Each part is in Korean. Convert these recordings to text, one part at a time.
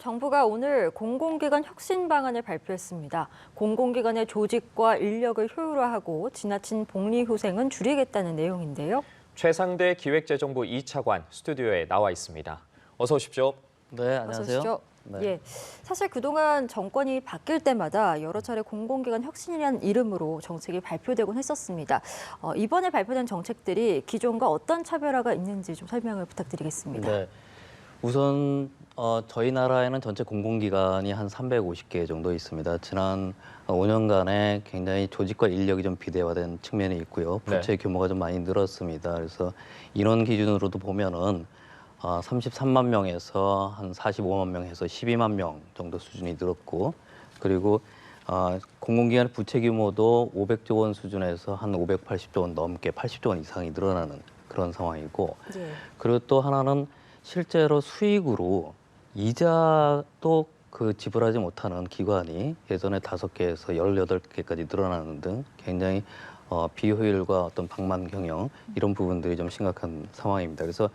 정부가 오늘 공공기관 혁신 방안을 발표했습니다. 공공기관의 조직과 인력을 효율화하고 지나친 복리후생은 줄이겠다는 내용인데요. 최상대 기획재정부 2차관 스튜디오에 나와 있습니다. 어서 오십시오. 네, 안녕하세요. 어서 오십시오. 예, 사실 그동안 정권이 바뀔 때마다 여러 차례 공공기관 혁신이라는 이름으로 정책이 발표되곤 했었습니다. 이번에 발표된 정책들이 기존과 어떤 차별화가 있는지 좀 설명을 부탁드리겠습니다. 네, 우선 저희 나라에는 전체 공공기관이 한 350개 정도 있습니다. 지난 5년간에 굉장히 조직과 인력이 좀 비대화된 측면이 있고요. 부채 규모가 좀 많이 늘었습니다. 그래서 인원 기준으로도 보면은 33만 명에서 한 45만 명에서 12만 명 정도 수준이 늘었고, 그리고 공공기관의 부채 규모도 500조 원 수준에서 한 580조 원 넘게 80조 원 이상이 늘어나는 그런 상황이고, 그리고 또 하나는 실제로 수익으로 이자도 지불하지 못하는 기관이 예전에 5개에서 18개까지 늘어나는 등 굉장히 비효율과 어떤 방만 경영 이런 부분들이 좀 심각한 상황입니다. 그래서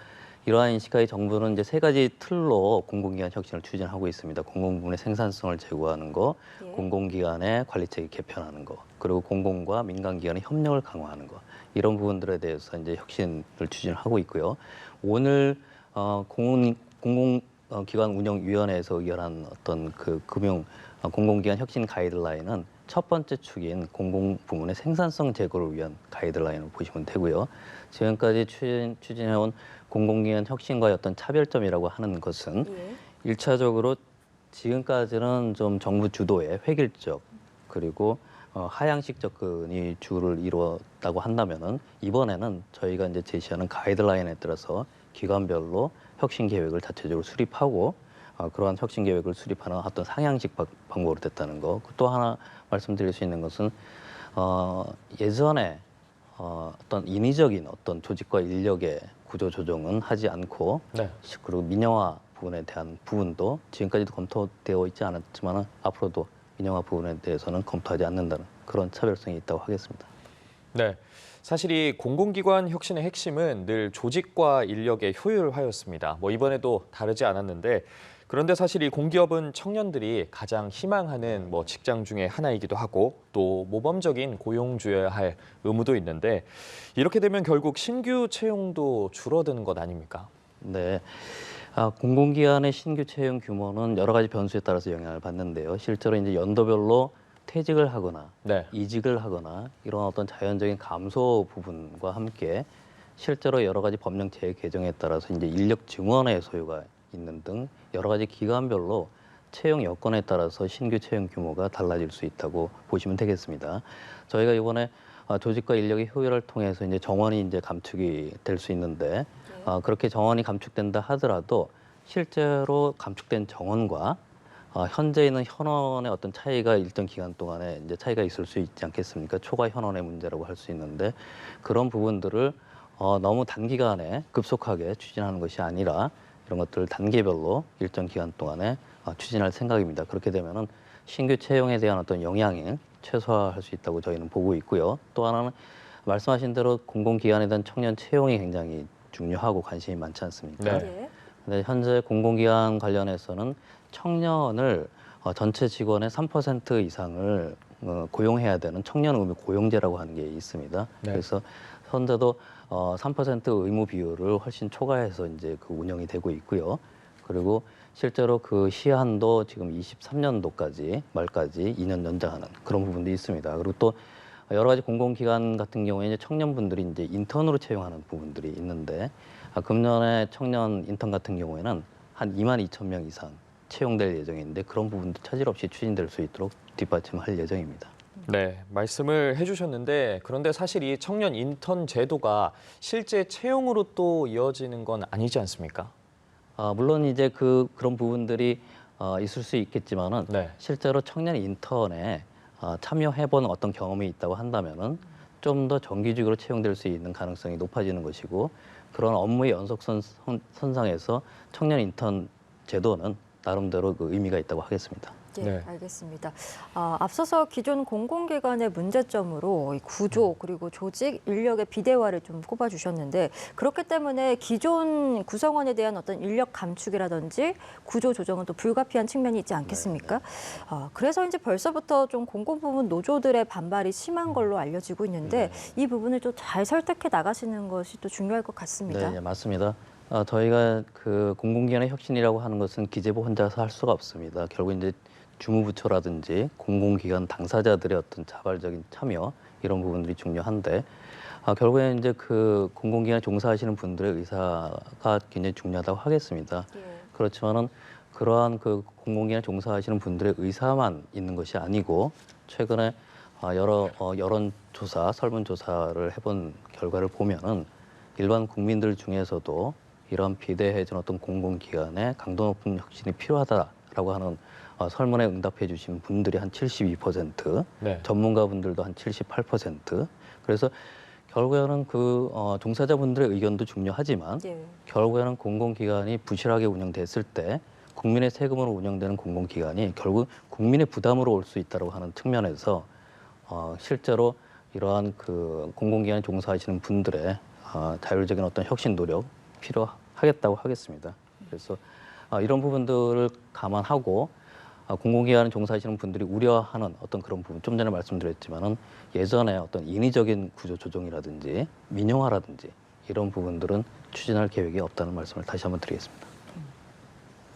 이러한 인식하에 정부는 이제 3가지 틀로 공공기관 혁신을 추진하고 있습니다. 공공부문의 생산성을 제고하는 거, 공공기관의 관리체계 개편하는 거, 그리고 공공과 민간기관의 협력을 강화하는 거, 이런 부분들에 대해서 이제 혁신을 추진하고 있고요. 오늘 공공기관 운영위원회에서 의결한 어떤 공공기관 혁신 가이드라인은 첫 번째 축인 공공부문의 생산성 제고를 위한 가이드라인을 보시면 되고요. 지금까지 추진해온 공공기관 혁신과의 어떤 차별점이라고 하는 것은 일차적으로 지금까지는 좀 정부 주도의 획일적 그리고 하향식 접근이 주를 이루었다고 한다면은 이번에는 저희가 이제 제시하는 가이드라인에 따라서 기관별로 혁신 계획을 자체적으로 수립하고 그러한 혁신 계획을 수립하는 어떤 상향식 방법으로 됐다는 거. 또 하나 말씀드릴 수 있는 것은 예전에 어떤 인위적인 어떤 조직과 인력의 구조 조정은 하지 않고 그리고 민영화 부분에 대한 부분도 지금까지도 검토되어 있지 않았지만 앞으로도 민영화 부분에 대해서는 검토하지 않는다는 그런 차별성이 있다고 하겠습니다. 네, 사실 이 공공기관 혁신의 핵심은 늘 조직과 인력의 효율화였습니다. 이번에도 다르지 않았는데, 그런데 사실 이 공기업은 청년들이 가장 희망하는 직장 중에 하나이기도 하고 또 모범적인 고용주여야 할 의무도 있는데, 이렇게 되면 결국 신규 채용도 줄어드는 것 아닙니까? 네. 공공기관의 신규 채용 규모는 여러 가지 변수에 따라서 영향을 받는데요. 실제로 이제 연도별로 퇴직을 하거나 이직을 하거나 이런 어떤 자연적인 감소 부분과 함께 실제로 여러 가지 법령 재개정에 따라서 이제 인력 증원의 소요가 있는 등 여러 가지 기관별로 채용 여건에 따라서 신규 채용 규모가 달라질 수 있다고 보시면 되겠습니다. 저희가 이번에 조직과 인력의 효율을 통해서 이제 정원이 이제 감축이 될 수 있는데 그렇게 정원이 감축된다 하더라도 실제로 감축된 정원과 현재 있는 현원의 어떤 차이가 일정 기간 동안에 이제 차이가 있을 수 있지 않겠습니까? 초과 현원의 문제라고 할 수 있는데 그런 부분들을 너무 단기간에 급속하게 추진하는 것이 아니라 이런 것들을 단계별로 일정 기간 동안에 추진할 생각입니다. 그렇게 되면은 신규 채용에 대한 어떤 영향을 최소화할 수 있다고 저희는 보고 있고요. 또 하나는 말씀하신 대로 공공기관에 대한 청년 채용이 굉장히 중요하고 관심이 많지 않습니까? 근데 현재 공공기관 관련해서는 청년을 전체 직원의 3% 이상을 고용해야 되는 청년 의무 고용제라고 하는 게 있습니다. 그래서 현재도 3% 의무 비율을 훨씬 초과해서 이제 운영이 되고 있고요. 그리고 실제로 그 시한도 지금 23년도까지 말까지 2년 연장하는 그런 부분도 있습니다. 그리고 또 여러 가지 공공기관 같은 경우에 이제 청년분들이 이제 인턴으로 채용하는 부분들이 있는데 금년에 청년 인턴 같은 경우에는 한 2만 2천 명 이상 채용될 예정인데 그런 부분도 차질 없이 추진될 수 있도록 뒷받침할 예정입니다. 네, 말씀을 해주셨는데 그런데 사실 이 청년 인턴 제도가 실제 채용으로 또 이어지는 건 아니지 않습니까? 물론 이제 그런 부분들이 있을 수 있겠지만은 실제로 청년 인턴에 참여해본 어떤 경험이 있다고 한다면은 좀 더 정기적으로 채용될 수 있는 가능성이 높아지는 것이고 그런 업무의 연속선상에서 청년 인턴 제도는 나름대로 의미가 있다고 하겠습니다. 네, 알겠습니다. 앞서서 기존 공공기관의 문제점으로 이 구조 그리고 조직, 인력의 비대화를 좀 꼽아주셨는데 그렇기 때문에 기존 구성원에 대한 어떤 인력 감축이라든지 구조 조정은 또 불가피한 측면이 있지 않겠습니까? 그래서 이제 벌써부터 좀 공공부문 노조들의 반발이 심한 걸로 알려지고 있는데 이 부분을 또 잘 설득해 나가시는 것이 또 중요할 것 같습니다. 네, 맞습니다. 저희가 그 공공기관의 혁신이라고 하는 것은 기재부 혼자서 할 수가 없습니다. 결국 이제 주무부처라든지 공공기관 당사자들의 어떤 자발적인 참여 이런 부분들이 중요한데 결국에 이제 그 공공기관에 종사하시는 분들의 의사가 굉장히 중요하다고 하겠습니다. 그렇지만은 그러한 그 공공기관에 종사하시는 분들의 의사만 있는 것이 아니고 최근에 여러 여론조사, 설문조사를 해본 결과를 보면은 일반 국민들 중에서도 이런 비대해진 어떤 공공기관에 강도 높은 혁신이 필요하다라고 하는 설문에 응답해 주신 분들이 한 72%, 네. 전문가분들도 한 78%. 그래서 결국에는 그 종사자분들의 의견도 중요하지만 결국에는 공공기관이 부실하게 운영됐을 때 국민의 세금으로 운영되는 공공기관이 결국 국민의 부담으로 올 수 있다고 하는 측면에서 실제로 이러한 그 공공기관에 종사하시는 분들의 자율적인 어떤 혁신 노력 필요하겠다고 하겠습니다. 그래서 이런 부분들을 감안하고 공공기관에 종사하시는 분들이 우려하는 어떤 그런 부분, 좀 전에 말씀드렸지만은 예전에 어떤 인위적인 구조 조정이라든지 민영화라든지 이런 부분들은 추진할 계획이 없다는 말씀을 다시 한번 드리겠습니다.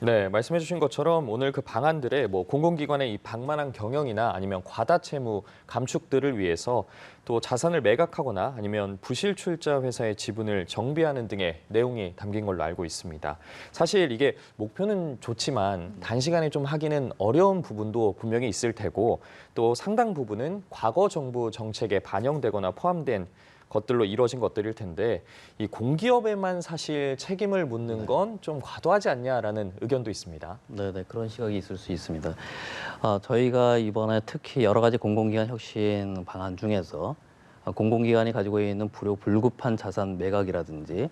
네, 말씀해 주신 것처럼 오늘 그 방안들에 뭐 공공기관의 이 방만한 경영이나 아니면 과다 채무 감축들을 위해서 또 자산을 매각하거나 아니면 부실 출자 회사의 지분을 정비하는 등의 내용이 담긴 걸로 알고 있습니다. 사실 이게 목표는 좋지만 단시간에 좀 하기는 어려운 부분도 분명히 있을 테고 또 상당 부분은 과거 정부 정책에 반영되거나 포함된 것들로 이루어진 것들일 텐데 이 공기업에만 사실 책임을 묻는 건 좀 과도하지 않냐라는 의견도 있습니다. 네, 그런 시각이 있을 수 있습니다. 저희가 이번에 특히 여러 가지 공공기관 혁신 방안 중에서 공공기관이 가지고 있는 불급한 자산 매각이라든지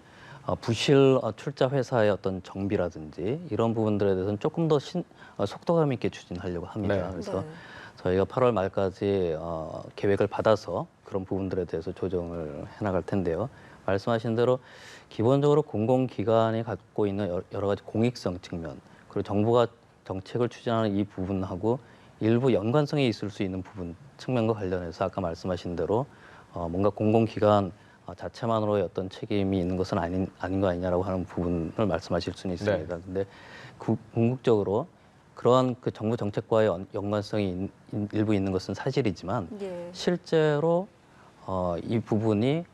부실 출자 회사의 어떤 정비라든지 이런 부분들에 대해서는 조금 더 속도감 있게 추진하려고 합니다. 그래서 저희가 8월 말까지 계획을 받아서 그런 부분들에 대해서 조정을 해나갈 텐데요. 말씀하신 대로 기본적으로 공공기관이 갖고 있는 여러 가지 공익성 측면, 그리고 정부가 정책을 추진하는 이 부분하고 일부 연관성이 있을 수 있는 부분 측면과 관련해서 아까 말씀하신 대로 뭔가 공공기관 자체만으로의 어떤 책임이 있는 것은 아닌 거 아니냐라고 하는 부분을 말씀하실 수는 있습니다. 근데 궁극적으로 그러한 그 정부 정책과의 연관성이 일부 있는 것은 사실이지만 실제로 이 부분이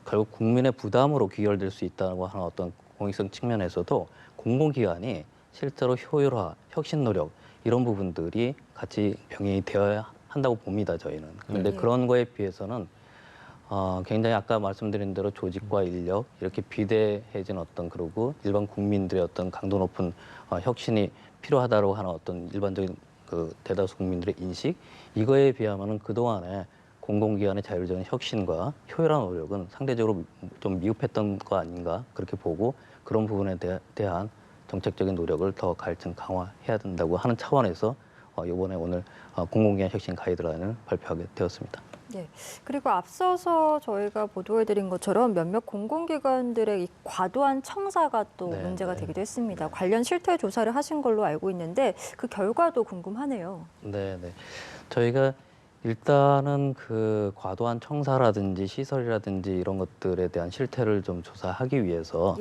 결국 국민의 부담으로 귀결될 수 있다고 하는 어떤 공익성 측면에서도 공공기관이 실제로 효율화, 혁신 노력 이런 부분들이 같이 병행이 되어야 한다고 봅니다, 저희는. 그런데 그런 거에 비해서는 굉장히 아까 말씀드린 대로 조직과 인력 이렇게 비대해진 어떤 그러고 일반 국민들의 어떤 강도 높은 혁신이 필요하다고 하는 어떤 일반적인 그 대다수 국민들의 인식 이거에 비하면은 그동안에 공공기관의 자율적인 혁신과 효율화 노력은 상대적으로 좀 미흡했던 거 아닌가 그렇게 보고 그런 부분에 대한 정책적인 노력을 더 갈증 강화해야 된다고 하는 차원에서 이번에 오늘 공공기관 혁신 가이드라인을 발표하게 되었습니다. 네. 그리고 앞서서 저희가 보도해드린 것처럼 몇몇 공공기관들의 이 과도한 청사가 또 문제가 되기도 했습니다. 관련 실태 조사를 하신 걸로 알고 있는데 그 결과도 궁금하네요. 네. 저희가 일단은 그 과도한 청사라든지 시설이라든지 이런 것들에 대한 실태를 좀 조사하기 위해서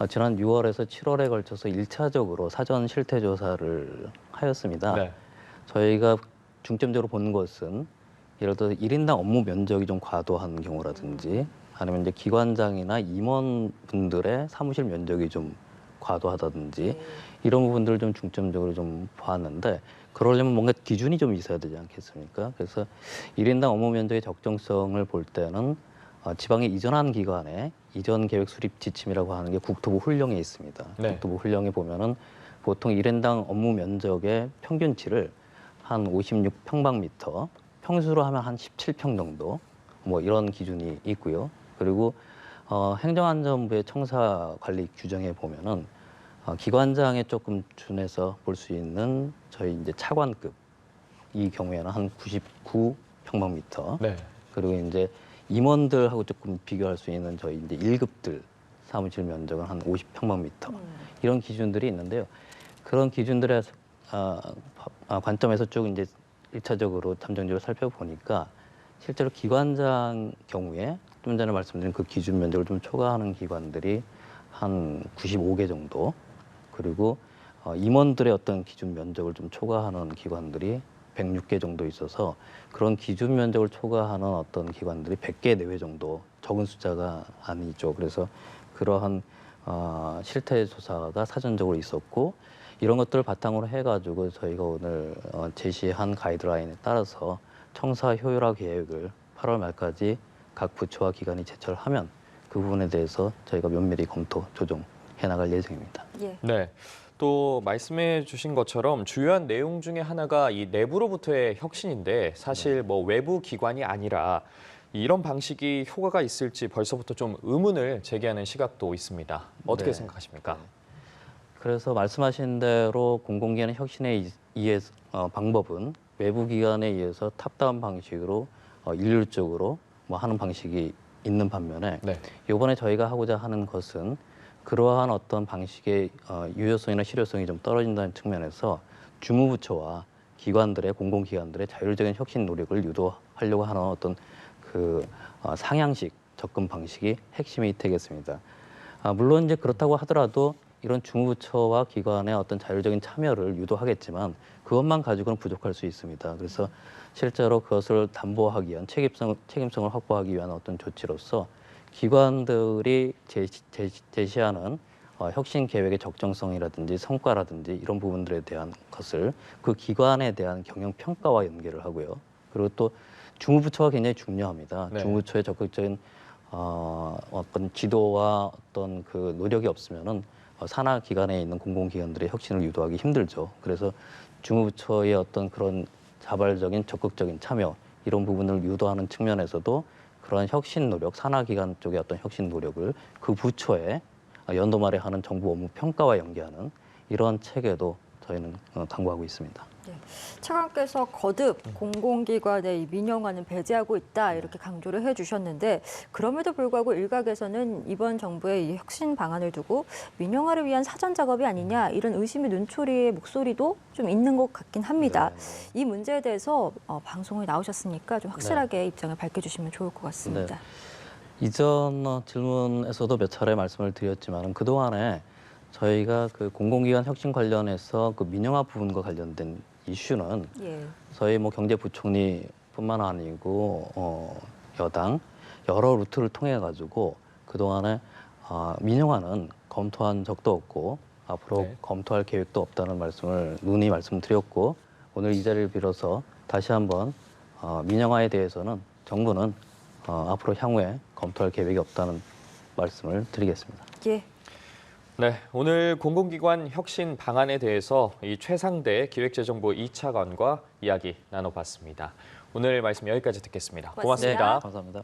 지난 6월에서 7월에 걸쳐서 1차적으로 사전 실태 조사를 하였습니다. 저희가 중점적으로 본 것은 예를 들어서 1인당 업무 면적이 좀 과도한 경우라든지 아니면 이제 기관장이나 임원분들의 사무실 면적이 좀 과도하다든지 이런 부분들을 좀 중점적으로 좀 보았는데 그러려면 뭔가 기준이 좀 있어야 되지 않겠습니까? 그래서 1인당 업무 면적의 적정성을 볼 때는 지방에 이전한 기관에 이전 계획 수립 지침이라고 하는 게 국토부 훈령에 있습니다. 국토부 훈령에 보면은 보통 1인당 업무 면적의 평균치를 한 56평방미터, 평수로 하면 한 17평 정도 뭐 이런 기준이 있고요. 그리고 행정안전부의 청사 관리 규정에 보면은 기관장에 조금 준해서 볼 수 있는 저희 이제 차관급 이 경우에는 한 99평방미터. 네. 그리고 이제 임원들하고 조금 비교할 수 있는 저희 이제 1급들 사무실 면적은 한 50평방미터. 이런 기준들이 있는데요. 그런 기준들의 관점에서 쭉 이제 1차적으로 잠정적으로 살펴보니까 실제로 기관장 경우에 좀 전에 말씀드린 그 기준 면적을 좀 초과하는 기관들이 한 95개 정도, 그리고 임원들의 어떤 기준 면적을 좀 초과하는 기관들이 106개 정도 있어서 그런 기준 면적을 초과하는 어떤 기관들이 100개 내외 정도, 적은 숫자가 아니죠. 그래서 그러한 실태 조사가 사전적으로 있었고, 이런 것들을 바탕으로 해가지고 저희가 오늘 제시한 가이드라인에 따라서 청사 효율화 계획을 8월 말까지 각 부처와 기관이 제출하면 그 부분에 대해서 저희가 면밀히 검토, 조정해 나갈 예정입니다. 예. 네. 또 말씀해 주신 것처럼 주요한 내용 중에 하나가 이 내부로부터의 혁신인데 사실 뭐 외부 기관이 아니라 이런 방식이 효과가 있을지 벌써부터 좀 의문을 제기하는 시각도 있습니다. 어떻게 네. 생각하십니까? 그래서 말씀하신 대로 공공기관의 혁신에 의해서 방법은 외부 기관에 의해서 탑다운 방식으로 일률적으로 뭐 하는 방식이 있는 반면에 네. 이번에 저희가 하고자 하는 것은 그러한 어떤 방식의 유효성이나 실효성이 좀 떨어진다는 측면에서 주무부처와 기관들의 공공기관들의 자율적인 혁신 노력을 유도하려고 하는 어떤 그 상향식 접근 방식이 핵심이 되겠습니다. 물론 이제 그렇다고 하더라도 이런 주무부처와 기관의 어떤 자율적인 참여를 유도하겠지만 그것만 가지고는 부족할 수 있습니다. 그래서 실제로 그것을 담보하기 위한 책임성을 확보하기 위한 어떤 조치로서 기관들이 제시하는 혁신 계획의 적정성이라든지 성과라든지 이런 부분들에 대한 것을 그 기관에 대한 경영 평가와 연계를 하고요. 그리고 또 주무부처가 굉장히 중요합니다. 네. 주무부처의 적극적인 어떤 지도와 어떤 그 노력이 없으면은 산하 기관에 있는 공공기관들의 혁신을 유도하기 힘들죠. 그래서 주무부처의 어떤 그런 자발적인 적극적인 참여 이런 부분을 유도하는 측면에서도 그러한 혁신 노력, 산하 기관 쪽의 어떤 혁신 노력을 그 부처에 연도 말에 하는 정부 업무 평가와 연계하는 이러한 체계도 저희는 강구하고 있습니다. 네. 차관께서 거듭 공공기관의 이 민영화는 배제하고 있다 이렇게 강조를 해주셨는데 그럼에도 불구하고 일각에서는 이번 정부의 이 혁신 방안을 두고 민영화를 위한 사전 작업이 아니냐 이런 의심의 눈초리의 목소리도 좀 있는 것 같긴 합니다. 이 문제에 대해서 방송에 나오셨으니까 좀 확실하게 입장을 밝혀주시면 좋을 것 같습니다. 이전 질문에서도 몇 차례 말씀을 드렸지만 그동안에 저희가 그 공공기관 혁신 관련해서 그 민영화 부분과 관련된 이슈는 저희 뭐 경제부총리뿐만 아니고 여당 여러 루트를 통해 가지고 그동안에 민영화는 검토한 적도 없고 앞으로 검토할 계획도 없다는 말씀을 누누이 말씀드렸고 오늘 이 자리를 빌어서 다시 한번 민영화에 대해서는 정부는 앞으로 향후에 검토할 계획이 없다는 말씀을 드리겠습니다. 예. 네, 오늘 공공기관 혁신 방안에 대해서 이 최상대 기획재정부 2차관과 이야기 나눠봤습니다. 오늘 말씀 여기까지 듣겠습니다. 고맙습니다. 감사합니다.